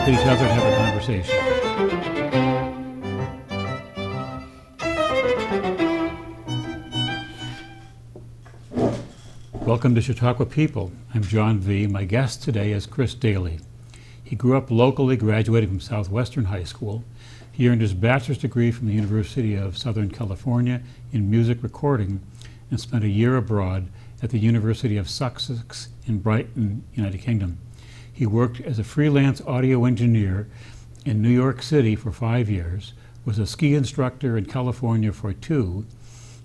look at each other and have a conversation. Welcome to Chautauqua People. I'm John V. My guest today is Chris Dailey. He grew up locally, graduated from Southwestern High School. He earned his bachelor's degree from the University of Southern California in music recording and spent a year abroad at the University of Sussex in Brighton, United Kingdom. He worked as a freelance audio engineer in New York City for 5 years, was a ski instructor in California for 2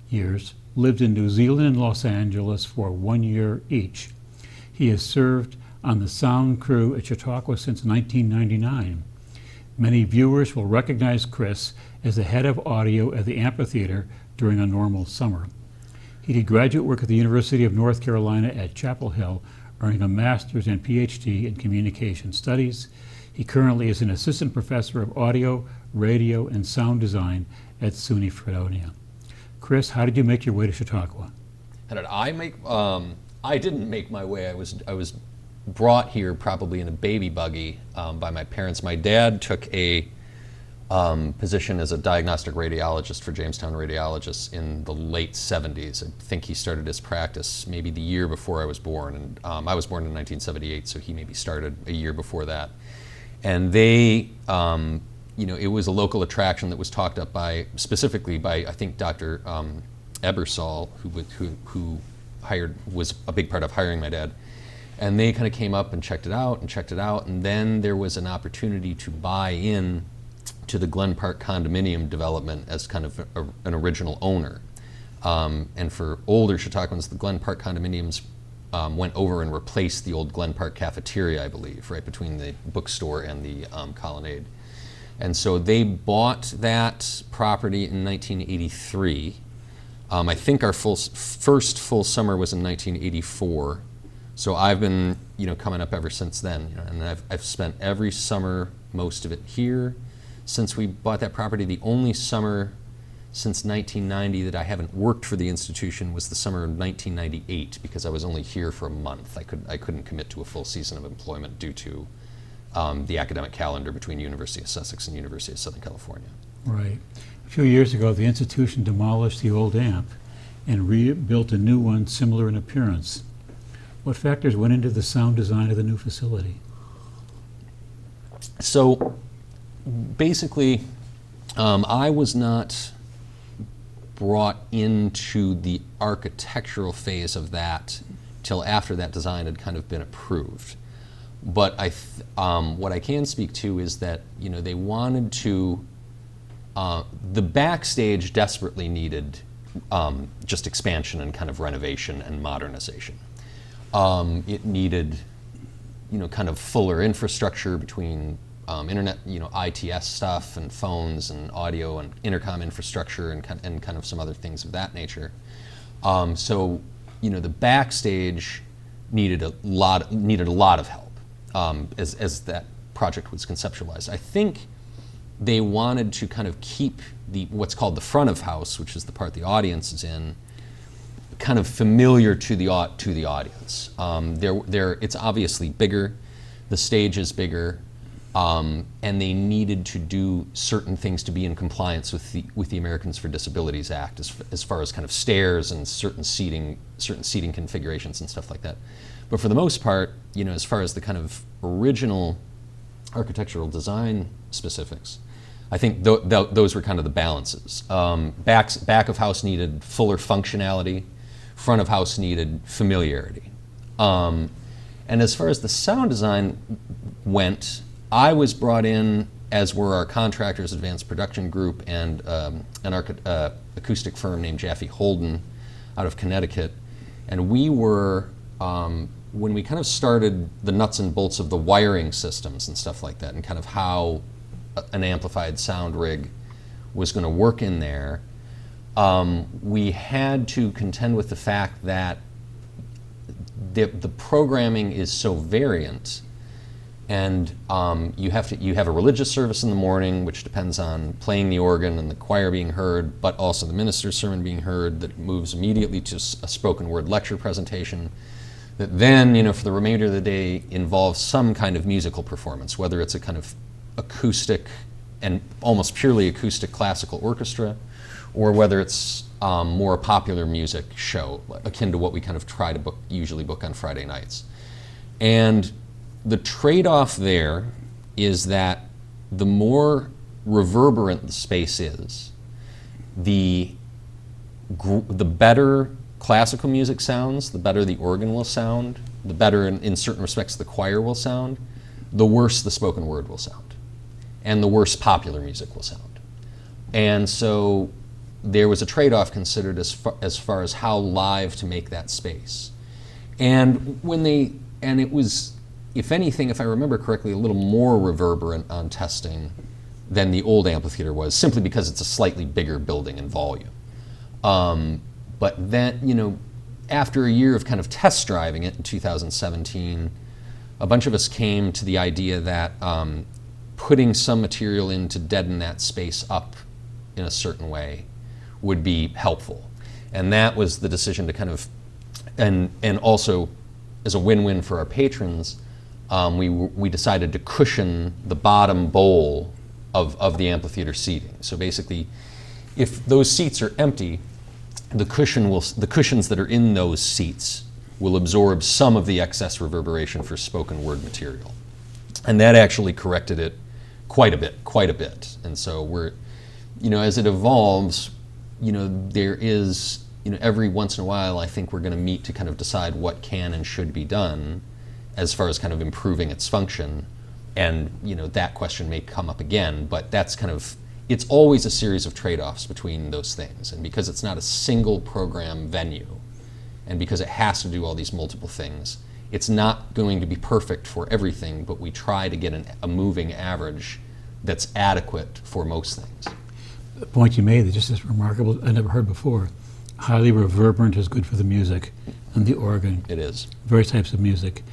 years, lived in New Zealand and Los Angeles for 1 year each. He has served on the sound crew at Chautauqua since 1999. Many viewers will recognize Chris as the head of audio at the amphitheater during a normal summer. He did graduate work at the University of North Carolina at Chapel Hill, earning a master's and PhD in communication studies. He currently is an assistant professor of audio, radio, and sound design at SUNY Fredonia. Chris, how did you make your way to Chautauqua? How did I make? I didn't make my way. I was brought here probably in a baby buggy by my parents. My dad took a position as a diagnostic radiologist for Jamestown Radiologists in the late 70s. I think he started his practice maybe the year before I was born, and I was born in 1978, so he maybe started a year before that. And they, it was a local attraction that was talked up specifically by I think Dr. Ebersol, who was a big part of hiring my dad. And they kind of came up and checked it out, and then there was an opportunity to buy in to the Glen Park condominium development as kind of an original owner. And for older Chautauquans, the Glen Park condominiums went over and replaced the old Glen Park cafeteria, I believe, right between the bookstore and the colonnade. And so they bought that property in 1983. I think our first full summer was in 1984. So I've been, coming up ever since then, and I've spent every summer, most of it here. Since we bought that property, the only summer since 1990 that I haven't worked for the institution was the summer of 1998, because I was only here for a month. I couldn't commit to a full season of employment due to the academic calendar between University of Sussex and University of Southern California. Right. A few years ago, the institution demolished the old amp and rebuilt a new one similar in appearance. What factors went into the sound design of the new facility? So basically, I was not brought into the architectural phase of that till after that design had kind of been approved. But what I can speak to is that they wanted to. The backstage desperately needed just expansion and kind of renovation and modernization. It needed, kind of fuller infrastructure between internet, ITS stuff and phones and audio and intercom infrastructure and kind of some other things of that nature. So, the backstage needed a lot of help as that project was conceptualized. I think they wanted to kind of keep what's called the front of house, which is the part the audience is in, kind of familiar to the audience. It's obviously bigger, the stage is bigger, and they needed to do certain things to be in compliance with the Americans for Disabilities Act, as far as kind of stairs and certain seating configurations and stuff like that. But for the most part, as far as the kind of original architectural design specifics, I think those were kind of the balances. Back of house needed fuller functionality. Front of house needed familiarity. And as far as the sound design went, I was brought in, as were our contractors, Advanced Production Group, and an acoustic firm named Jaffe Holden out of Connecticut. And we were, when we kind of started the nuts and bolts of the wiring systems and stuff like that, and kind of how an amplified sound rig was going to work in there, we had to contend with the fact that the programming is so variant, and you have a religious service in the morning, which depends on playing the organ and the choir being heard, but also the minister's sermon being heard, that moves immediately to a spoken word lecture presentation. that then, for the remainder of the day involves some kind of musical performance, whether it's a kind of acoustic and almost purely acoustic classical orchestra, or whether it's more popular music show, akin to what we kind of try to usually book on Friday nights. And the trade-off there is that the more reverberant the space is, the better classical music sounds, the better the organ will sound, the better in certain respects the choir will sound, the worse the spoken word will sound, and the worse popular music will sound. And so there was a trade-off considered as far as how live to make that space. And it was, if anything, if I remember correctly, a little more reverberant on testing than the old amphitheater was, simply because it's a slightly bigger building in volume. But then, after a year of kind of test driving it in 2017, a bunch of us came to the idea that putting some material in to deaden that space up in a certain way would be helpful. And that was the decision to kind of, and also as a win-win for our patrons, we decided to cushion the bottom bowl of the amphitheater seating. So basically, if those seats are empty, the cushions that are in those seats will absorb some of the excess reverberation for spoken word material. And that actually corrected it quite a bit. And so we're, as it evolves, there is, every once in a while, I think we're going to meet to kind of decide what can and should be done as far as kind of improving its function. And, that question may come up again, but that's kind of, it's always a series of trade-offs between those things. And because it's not a single program venue, and because it has to do all these multiple things, it's not going to be perfect for everything, but we try to get a moving average that's adequate for most things. The point you made that just is remarkable, I never heard before. Highly reverberant is good for the music and the organ. It is. Various types of music.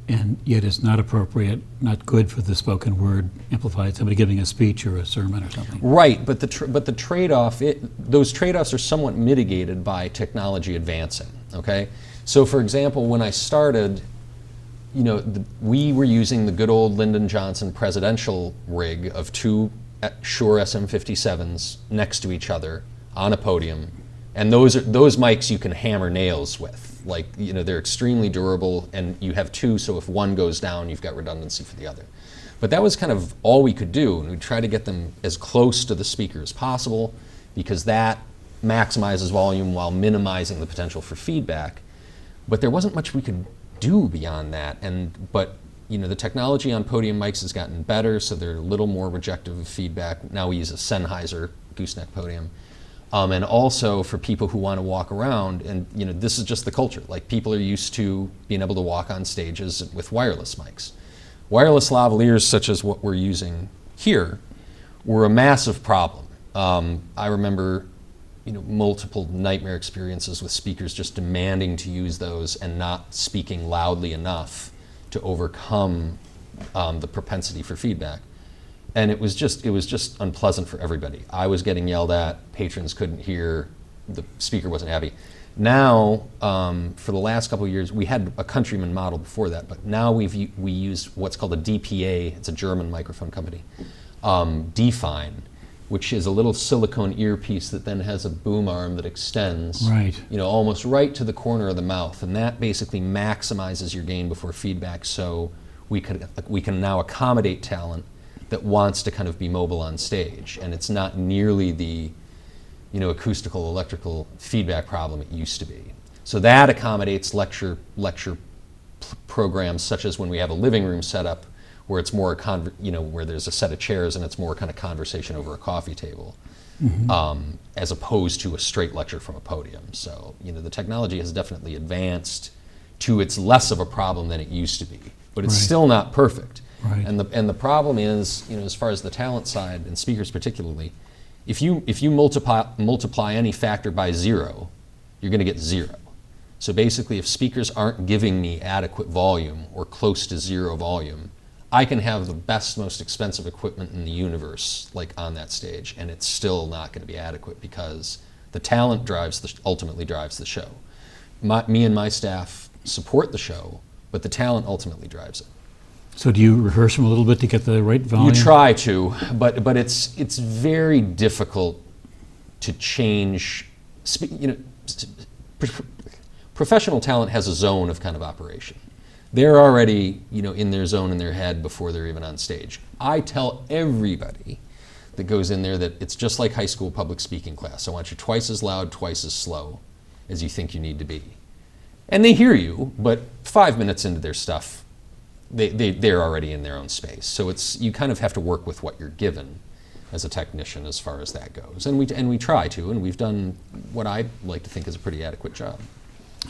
And yet it's not appropriate, not good for the spoken word amplified, somebody giving a speech or a sermon or something. Right, but the trade-off, those trade-offs are somewhat mitigated by technology advancing, okay? So for example, when I started, we were using the good old Lyndon Johnson presidential rig of two Shure SM57s next to each other on a podium, and those mics you can hammer nails with. Like, they're extremely durable, and you have two, so if one goes down, you've got redundancy for the other. But that was kind of all we could do, and we try to get them as close to the speaker as possible, because that maximizes volume while minimizing the potential for feedback. But there wasn't much we could do beyond that. But the technology on podium mics has gotten better, so they're a little more rejective of feedback. Now we use a Sennheiser gooseneck podium. And also for people who want to walk around, and this is just the culture. Like, people are used to being able to walk on stages with wireless mics. Wireless lavaliers, such as what we're using here, were a massive problem. I remember, multiple nightmare experiences with speakers just demanding to use those and not speaking loudly enough to overcome the propensity for feedback. And it was just unpleasant for everybody. I was getting yelled at, patrons couldn't hear, the speaker wasn't happy. Now, for the last couple of years, we had a Countryman model before that, but now we use what's called a DPA, it's a German microphone company, Define, which is a little silicone earpiece that then has a boom arm that extends, right, almost right to the corner of the mouth, and that basically maximizes your gain before feedback, so we can now accommodate talent that wants to kind of be mobile on stage, and it's not nearly the acoustical electrical feedback problem it used to be. So that accommodates lecture programs, such as when we have a living room setup where it's more where there's a set of chairs and it's more kind of conversation over a coffee table, as opposed to a straight lecture from a podium. So the technology has definitely advanced to it's less of a problem than it used to be, but it's still not perfect. Right. And the problem is, as far as the talent side and speakers particularly, if you multiply any factor by 0, you're going to get 0. So basically, if speakers aren't giving me adequate volume or close to 0 volume, I can have the best, most expensive equipment in the universe, like on that stage, and it's still not going to be adequate because the talent ultimately drives the show. Me and my staff support the show, but the talent ultimately drives it. So do you rehearse them a little bit to get the right volume? You try to, but it's very difficult to change. Professional talent has a zone of kind of operation. They're already, in their zone in their head before they're even on stage. I tell everybody that goes in there that it's just like high school public speaking class. I want you twice as loud, twice as slow as you think you need to be. And they hear you, but 5 minutes into their stuff, they're already in their own space. So you kind of have to work with what you're given as a technician as far as that goes. And we try to, and we've done what I like to think is a pretty adequate job.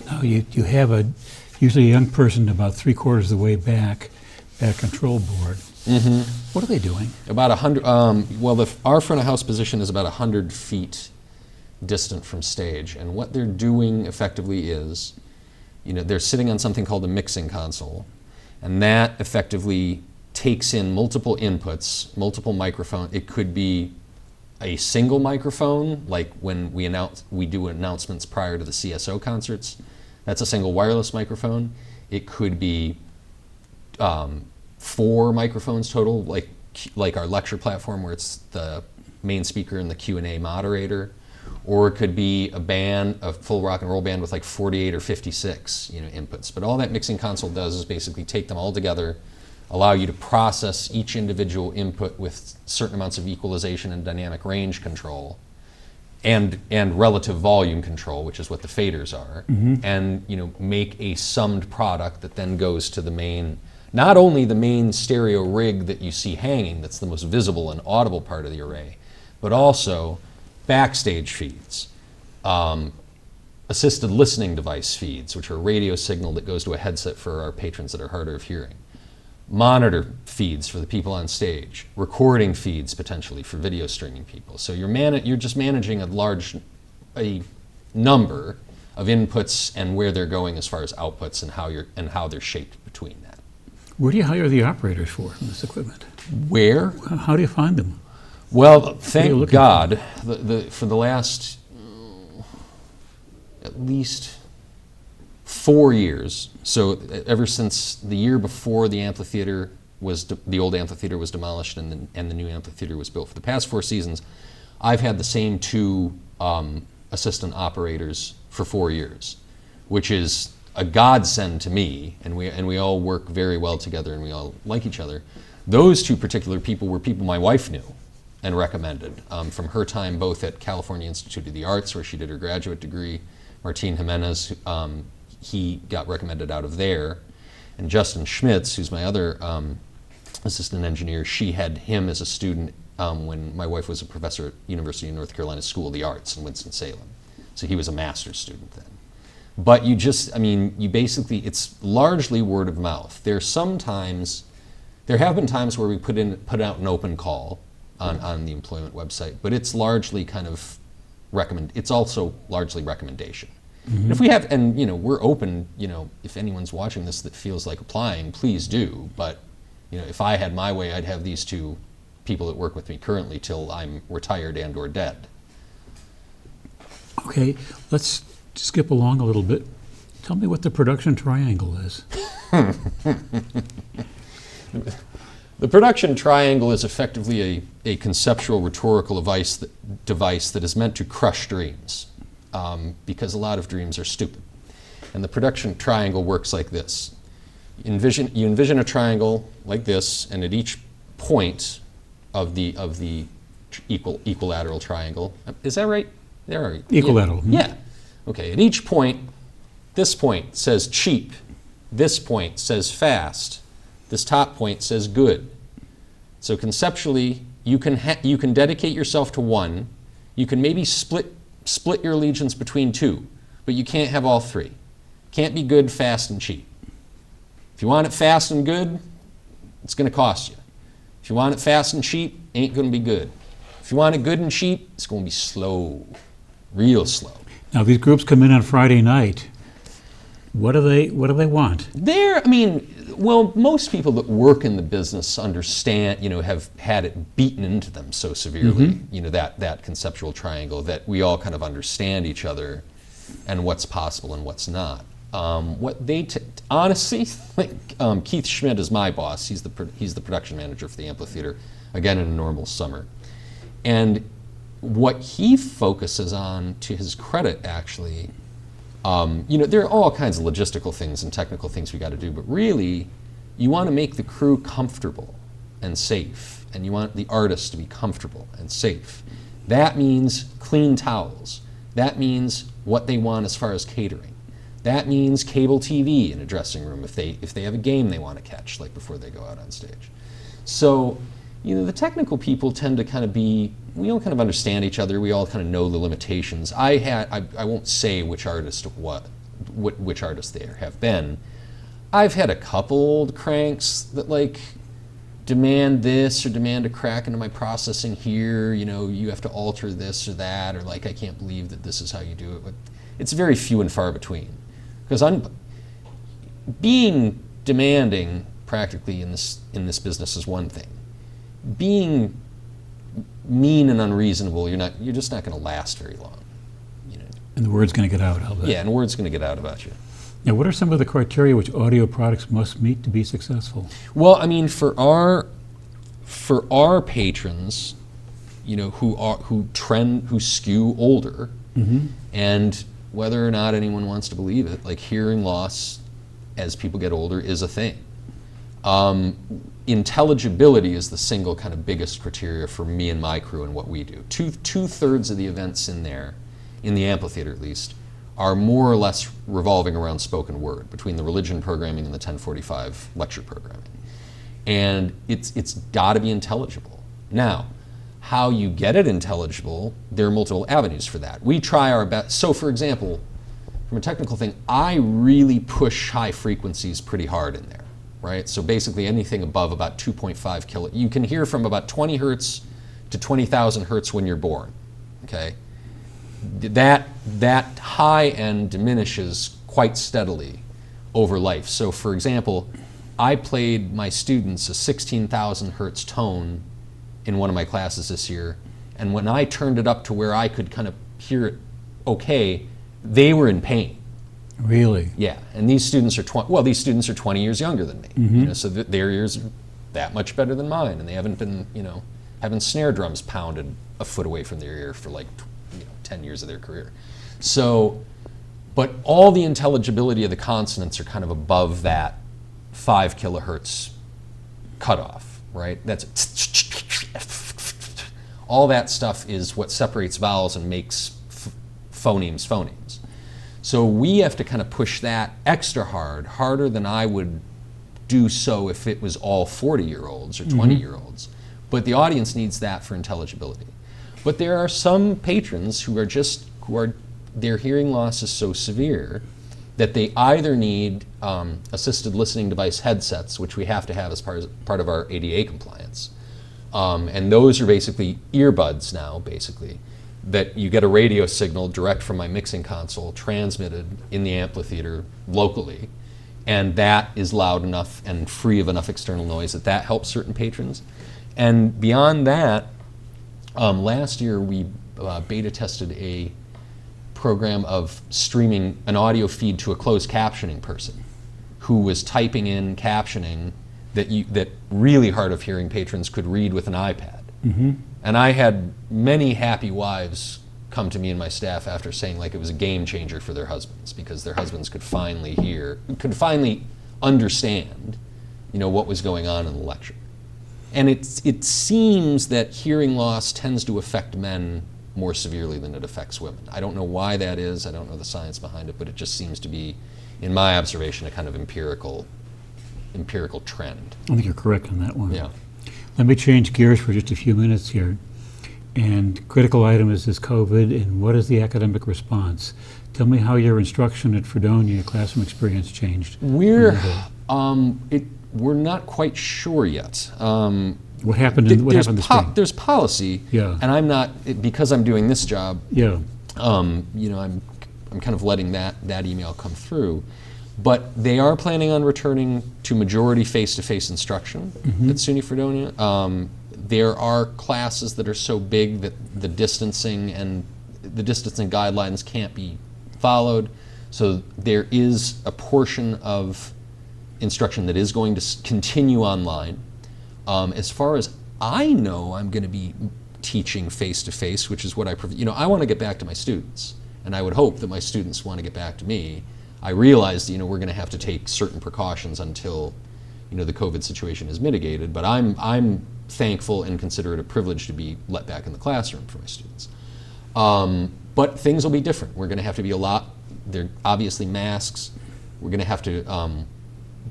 Now you have usually a young person about 3/4 of the way back control board. Mm-hmm. What are they doing? About 100, our front of house position is about 100 feet distant from stage. And what they're doing effectively is, they're sitting on something called a mixing console. And that effectively takes in multiple inputs, multiple microphones. It could be a single microphone, like when we do announcements prior to the CSO concerts. That's a single wireless microphone. It could be 4 microphones total, like our lecture platform, where it's the main speaker and the Q&A moderator. Or it could be a full rock and roll band with like 48 or 56 inputs. But all that mixing console does is basically take them all together, allow you to process each individual input with certain amounts of equalization and dynamic range control, and relative volume control, which is what the faders are, and make a summed product that then goes to the main, not only the main stereo rig that you see hanging, that's the most visible and audible part of the array, but also backstage feeds, assisted listening device feeds, which are a radio signal that goes to a headset for our patrons that are harder of hearing, monitor feeds for the people on stage, recording feeds potentially for video streaming people. So you're just managing a number of inputs and where they're going as far as outputs and how they're shaped between that. Where do you hire the operators for this equipment? Where? How do you find them? Well, thank God, for the last at least 4 years, so ever since the year before the amphitheater the old amphitheater was demolished and the new amphitheater was built, for the past 4 seasons, I've had the same 2 assistant operators for 4 years, which is a godsend to me, and we all work very well together and we all like each other. Those 2 particular people were people my wife knew and recommended from her time both at California Institute of the Arts, where she did her graduate degree. Martin Jimenez, he got recommended out of there. And Justin Schmitz, who's my other assistant engineer, she had him as a student when my wife was a professor at University of North Carolina School of the Arts in Winston-Salem. So he was a master's student then. But it's largely word of mouth. There have been times where we put out an open call on the employment website, but it's largely kind of it's also largely recommendation. Mm-hmm. And if we have, we're open, if anyone's watching this that feels like applying, please do. But, if I had my way, I'd have these 2 people that work with me currently till I'm retired and or dead. Okay, let's skip along a little bit. Tell me what the production triangle is. The production triangle is effectively a conceptual rhetorical device that is meant to crush dreams, because a lot of dreams are stupid. And the production triangle works like this. You envision a triangle like this, and at each point of the equilateral triangle, is that right? There are equilateral. Yeah. Okay. At each point, this point says cheap. This point says fast. This top point says good. So conceptually, you can dedicate yourself to one. You can maybe split your allegiance between 2, but you can't have all 3. Can't be good, fast, and cheap. If you want it fast and good, it's going to cost you. If you want it fast and cheap, ain't going to be good. If you want it good and cheap, it's going to be slow, real slow. Now these groups come in on Friday night. What do they want? Most people that work in the business understand, have had it beaten into them so severely, that conceptual triangle, that we all kind of understand each other and what's possible and what's not. What they honestly, like, Keith Schmidt is my boss. He's the production manager for the amphitheater, again in a normal summer, and what he focuses on, to his credit, actually, there are all kinds of logistical things and technical things we got to do, but really, you want to make the crew comfortable and safe, and you want the artists to be comfortable and safe. That means clean towels. That means what they want as far as catering. That means cable TV in a dressing room if they have a game they want to catch, like before they go out on stage. So, the technical people tend to kind of we all kind of understand each other. We all kind of know the limitations. I won't say which artist which artists there have been. I've had a couple old cranks that like demand this or demand a crack into my processing here. You have to alter this or that, or like, I can't believe that this is how you do it. But it's very few and far between. Because being demanding practically in this business is one thing. Being mean and unreasonable, you're just not going to last very long. And the word's going to get out, I'll bet. Yeah, and the word's going to get out about you. Now, what are some of the criteria which audio products must meet to be successful? Well, I mean, for our patrons, who skew older, and whether or not anyone wants to believe it, like, hearing loss as people get older is a thing. Intelligibility is the single kind of biggest criteria for me and my crew and what we do. Two-thirds of the events in there, in the amphitheater at least, are more or less revolving around spoken word, between the religion programming and the 1045 lecture programming. And it's got to be intelligible. Now, how you get it intelligible, there are multiple avenues for that. We try our best. So, for example, from a technical thing, I really push high frequencies pretty hard in there, right? So basically anything above about 2.5 kilo, you can hear from about 20 hertz to 20,000 hertz when you're born, okay? That high end diminishes quite steadily over life. So, for example, I played my students a 16,000 hertz tone in one of my classes this year, and when I turned it up to where I could kind of hear it okay, they were in pain. Really? Yeah, and these students are 20 years younger than me, so their ears are that much better than mine, and they haven't been, having snare drums pounded a foot away from their ear for like 10 years of their career. So, but all the intelligibility of the consonants are kind of above that 5 kilohertz cutoff, right? That's all that stuff is what separates vowels and makes phonemes. So we have to kind of push that extra hard, harder than I would do so if it was all 40-year-olds or 20-year-olds. But the audience needs that for intelligibility. But there are some patrons who are their hearing loss is so severe that they either need assisted listening device headsets, which we have to have as part of our ADA compliance. And those are basically earbuds now, basically, that you get a radio signal direct from my mixing console transmitted in the amphitheater locally, and that is loud enough and free of enough external noise that helps certain patrons. And beyond that, last year we beta tested a program of streaming an audio feed to a closed captioning person who was typing in captioning that really hard of hearing patrons could read with an iPad. And I had many happy wives come to me and my staff after saying like it was a game changer for their husbands, because their husbands could finally understand, what was going on in the lecture. And it seems that hearing loss tends to affect men more severely than it affects women. I don't know why that is. I don't know the science behind it, but it just seems to be, in my observation, a kind of empirical trend. I think you're correct on that one. Yeah. Let me change gears for just a few minutes here. And critical item is this COVID, and what is the academic response? Tell me how your instruction at Fredonia classroom experience changed. We're not quite sure yet. What happened this spring? There's policy, Yeah. and I'm not, because I'm doing this job, Yeah. I'm kind of letting that email come through. But they are planning on returning to majority face-to-face instruction at SUNY Fredonia. There are classes that are so big that the distancing guidelines can't be followed. So there is a portion of instruction that is going to continue online. As far as I know, I'm going to be teaching face-to-face, which is what I want to get back to my students, and I would hope that my students want to get back to me. I realize, we're going to have to take certain precautions until, the COVID situation is mitigated, but I'm thankful and consider it a privilege to be let back in the classroom for my students. But things will be different. We're going to have to be they're obviously masks. We're going to have to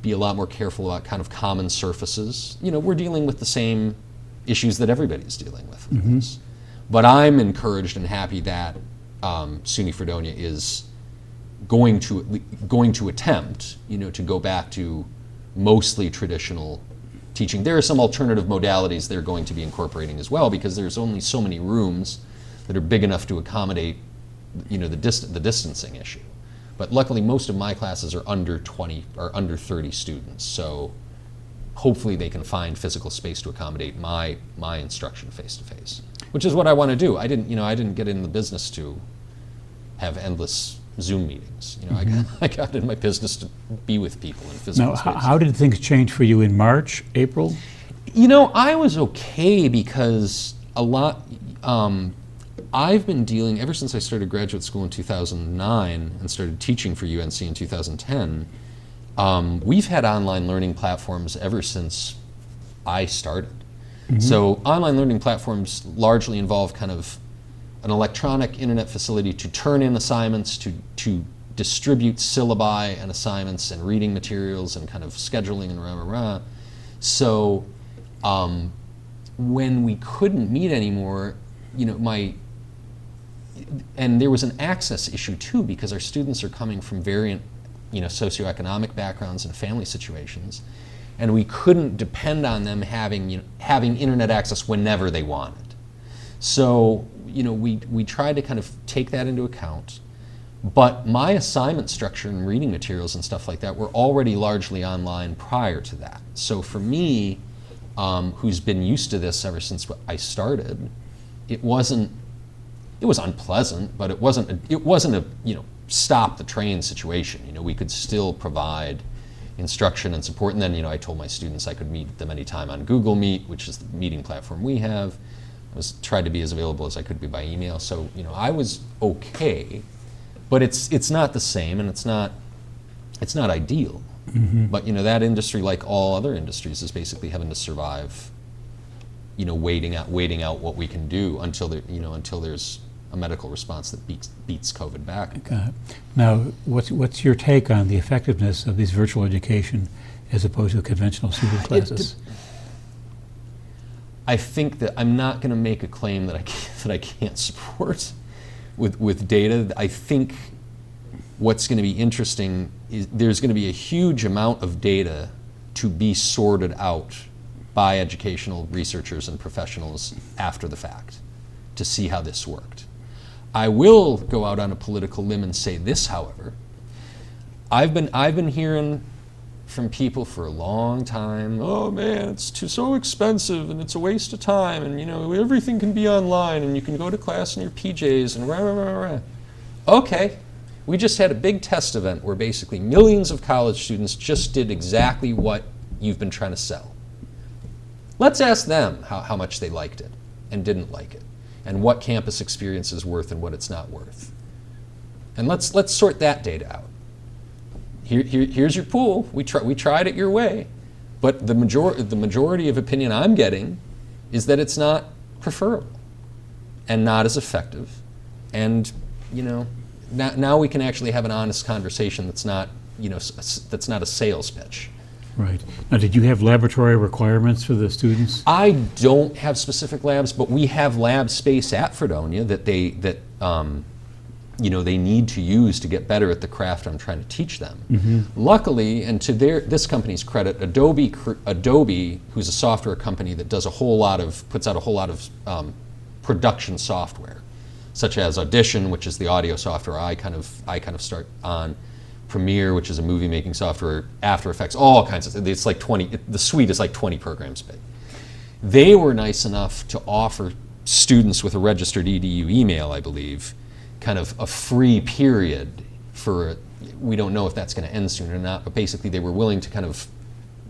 be a lot more careful about kind of common surfaces. We're dealing with the same issues that everybody's dealing with. This. But I'm encouraged and happy that SUNY Fredonia is going to attempt, to go back to mostly traditional teaching. There are some alternative modalities they're going to be incorporating as well, because there's only so many rooms that are big enough to accommodate, the distancing issue. But luckily, most of my classes are under 20 or under 30 students, so hopefully they can find physical space to accommodate my instruction face to face, which is what I want to do. I didn't get in the business to have endless Zoom meetings. I got in my business to be with people in physical space. Now, how did things change for you in March, April? I was okay because a lot. I've been dealing, ever since I started graduate school in 2009 and started teaching for UNC in 2010, we've had online learning platforms ever since I started. So online learning platforms largely involve kind of an electronic internet facility to turn in assignments, to distribute syllabi and assignments and reading materials and kind of scheduling and rah. So when we couldn't meet anymore, and there was an access issue too, because our students are coming from variant, socioeconomic backgrounds and family situations, and we couldn't depend on them having internet access whenever they wanted. So, we tried to kind of take that into account, but my assignment structure and reading materials and stuff like that were already largely online prior to that. So for me, who's been used to this ever since I started, it was unpleasant, but it wasn't a stop the train situation. We could still provide instruction and support. And then, I told my students I could meet them anytime on Google Meet, which is the meeting platform we have. I tried to be as available as I could be by email. So, I was okay, but it's not the same, and it's not ideal. But, that industry, like all other industries, is basically having to survive, waiting out what we can do until there's a medical response that beats COVID back. Okay. Now, what's your take on the effectiveness of these virtual education as opposed to conventional student classes? I think that I'm not going to make a claim that I can't support with data. I think what's going to be interesting is there's going to be a huge amount of data to be sorted out by educational researchers and professionals after the fact to see how this worked. I will go out on a political limb and say this, however. I've been hearing from people for a long time, oh man, it's so expensive and it's a waste of time, and everything can be online and you can go to class in your PJs and rah, rah, rah, rah. Okay, we just had a big test event where basically millions of college students just did exactly what you've been trying to sell. Let's ask them how much they liked it and didn't like it, and what campus experience is worth and what it's not worth. And let's sort that data out. Here's your pool. We tried it your way, but the majority of opinion I'm getting is that it's not preferable and not as effective. And now we can actually have an honest conversation that's not a sales pitch. Right. Now, did you have laboratory requirements for the students? I don't have specific labs, but we have lab space at Fredonia that they need to use to get better at the craft I'm trying to teach them. Luckily, and to this company's credit, Adobe, who's a software company that puts out a whole lot of production software, such as Audition, which is the audio software I kind of start on, Premiere, which is a movie making software, After Effects, all kinds of. It's like 20. The suite is like 20 programs big. They were nice enough to offer students with a registered EDU email, I believe, kind of a free period for we don't know if that's going to end soon or not, but basically they were willing to kind of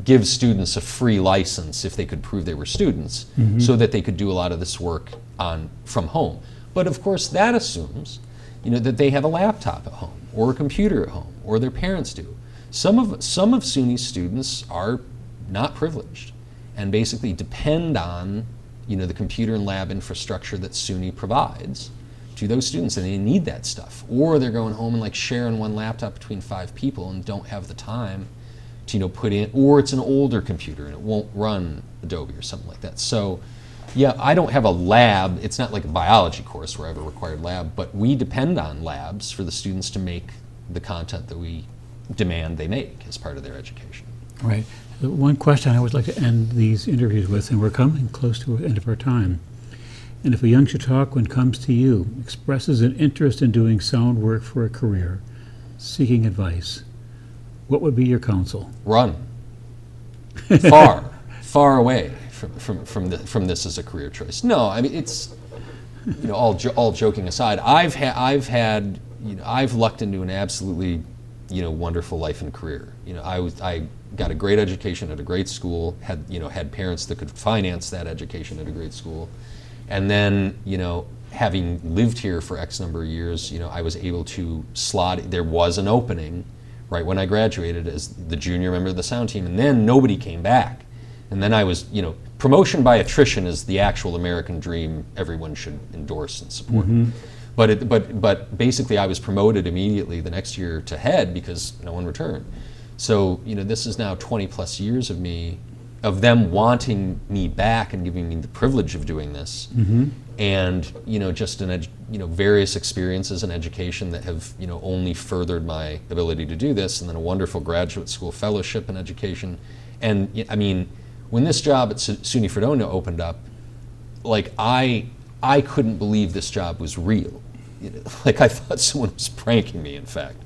give students a free license if they could prove they were students, so that they could do a lot of this work from home. But of course that assumes, that they have a laptop at home or a computer at home, or their parents do. Some of SUNY's students are not privileged and basically depend on the computer and lab infrastructure that SUNY provides to those students, and they need that stuff. Or they're going home and like sharing one laptop between 5 people and don't have the time to put in, or it's an older computer and it won't run Adobe or something like that. So yeah, I don't have a lab. It's not like a biology course where I have a required lab, but we depend on labs for the students to make the content that we demand they make as part of their education. Right. One question I always like to end these interviews with, and we're coming close to the end of our time. And if a young Chautauquan comes to you, expresses an interest in doing sound work for a career, seeking advice, what would be your counsel? Run. Far away from this as a career choice. No, I mean, it's, all joking aside, I've lucked into an absolutely, wonderful life and career. I got a great education at a great school, had parents that could finance that education at a great school. And then, having lived here for X number of years, I was able to there was an opening right when I graduated as the junior member of the sound team, and then nobody came back. And then I was, promotion by attrition is the actual American dream everyone should endorse and support. But basically I was promoted immediately the next year to head because no one returned. So, this is now 20 plus years of them wanting me back and giving me the privilege of doing this. And, just various experiences in education that have, only furthered my ability to do this, and then a wonderful graduate school fellowship in education. And I mean, when this job at SUNY Fredonia opened up, like I couldn't believe this job was real. Like I thought someone was pranking me, in fact.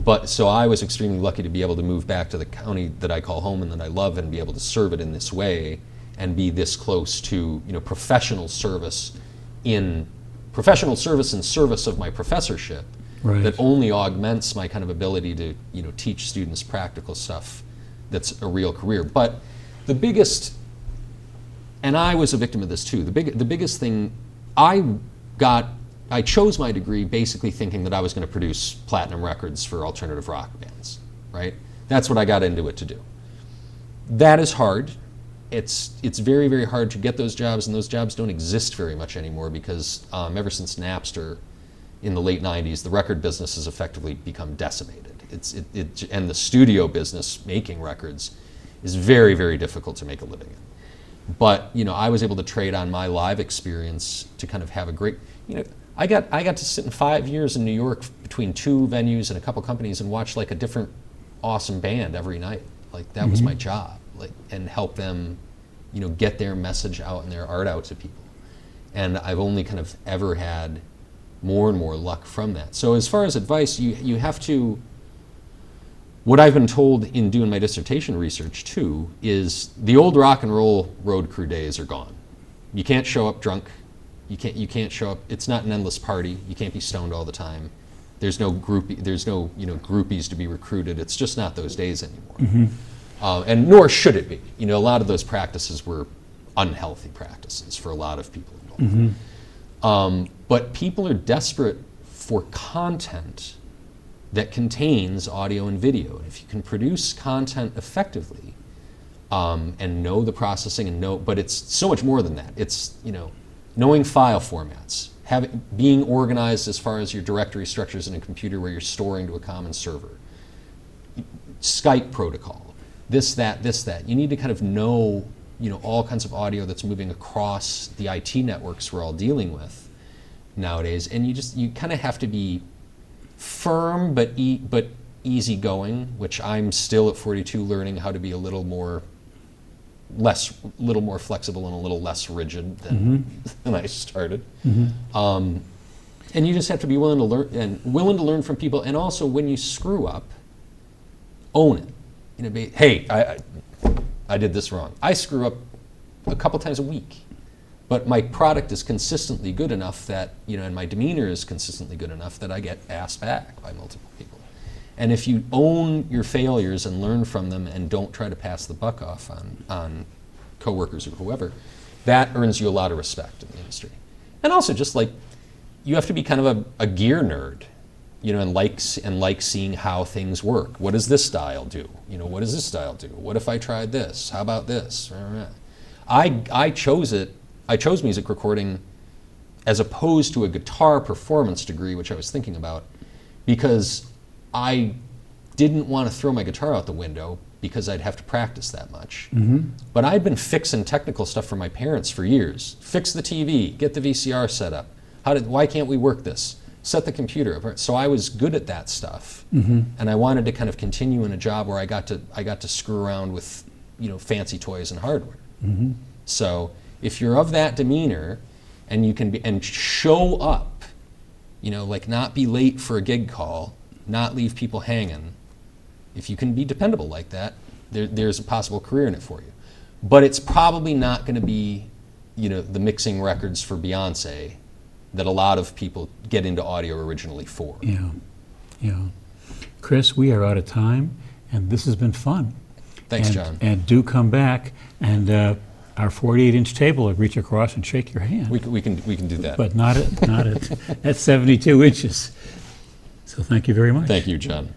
But so I was extremely lucky to be able to move back to the county that I call home and that I love, and be able to serve it in this way and be this close to professional service in service of my professorship. Right. That only augments my kind of ability to teach students practical stuff that's a real career. But the biggest, and I was a victim of this too, the biggest thing, I chose my degree basically thinking that I was going to produce platinum records for alternative rock bands, right? That's what I got into it to do. That is hard. It's very, very hard to get those jobs, and those jobs don't exist very much anymore because ever since Napster in the late 90s, the record business has effectively become decimated. And the studio business, making records, is very, very difficult to make a living in. But I was able to trade on my live experience to kind of have a great, I got to sit in 5 years in New York between 2 venues and a couple companies and watch like a different awesome band every night. Like that was my job, and help them, get their message out and their art out to people. And I've only kind of ever had more and more luck from that. So as far as advice, you have to, what I've been told in doing my dissertation research too, is the old rock and roll road crew days are gone. You can't show up drunk. You can't show up. It's not an endless party. You can't be stoned all the time. There's no groupies to be recruited. It's just not those days anymore. And nor should it be. A lot of those practices were unhealthy practices for a lot of people involved. But people are desperate for content that contains audio and video. And if you can produce content effectively and know the processing but it's so much more than that. It's, knowing file formats, being organized as far as your directory structures in a computer where you're storing to a common server, Skype protocol, this, that. You need to kind of know, all kinds of audio that's moving across the IT networks we're all dealing with nowadays. And you kind of have to be firm but easygoing, which I'm still at 42 learning how to be a little more flexible and a little less rigid than I started. And you just have to be willing to learn from people. And also, when you screw up, own it. Hey, I did this wrong. I screw up a couple times a week, but my product is consistently good enough that and my demeanor is consistently good enough that I get asked back by multiple people. And if you own your failures and learn from them and don't try to pass the buck off on coworkers or whoever, that earns you a lot of respect in the industry. And also just like, you have to be kind of a gear nerd, you know, and like seeing how things work. What does this style do? You know, what does this style do? What if I tried this? How about this? I chose music recording as opposed to a guitar performance degree, which I was thinking about, because I didn't want to throw my guitar out the window because I'd have to practice that much. But I'd been fixing technical stuff for my parents for years. Fix the TV, get the VCR set up. Why can't we work this? Set the computer up. So I was good at that stuff, and I wanted to kind of continue in a job where I got to screw around with, you know, fancy toys and hardware. So if you're of that demeanor, and you can be and show up, you know, like not be late for a gig call, not leave people hanging. If you can be dependable like that, there's a possible career in it for you. But it's probably not going to be, you know, the mixing records for Beyonce that a lot of people get into audio originally for. Yeah. Chris, we are out of time, and this has been fun. Thanks, John. And do come back, and our 48-inch table will reach across and shake your hand. We can do that. But not at 72 inches. So thank you very much. Thank you, John.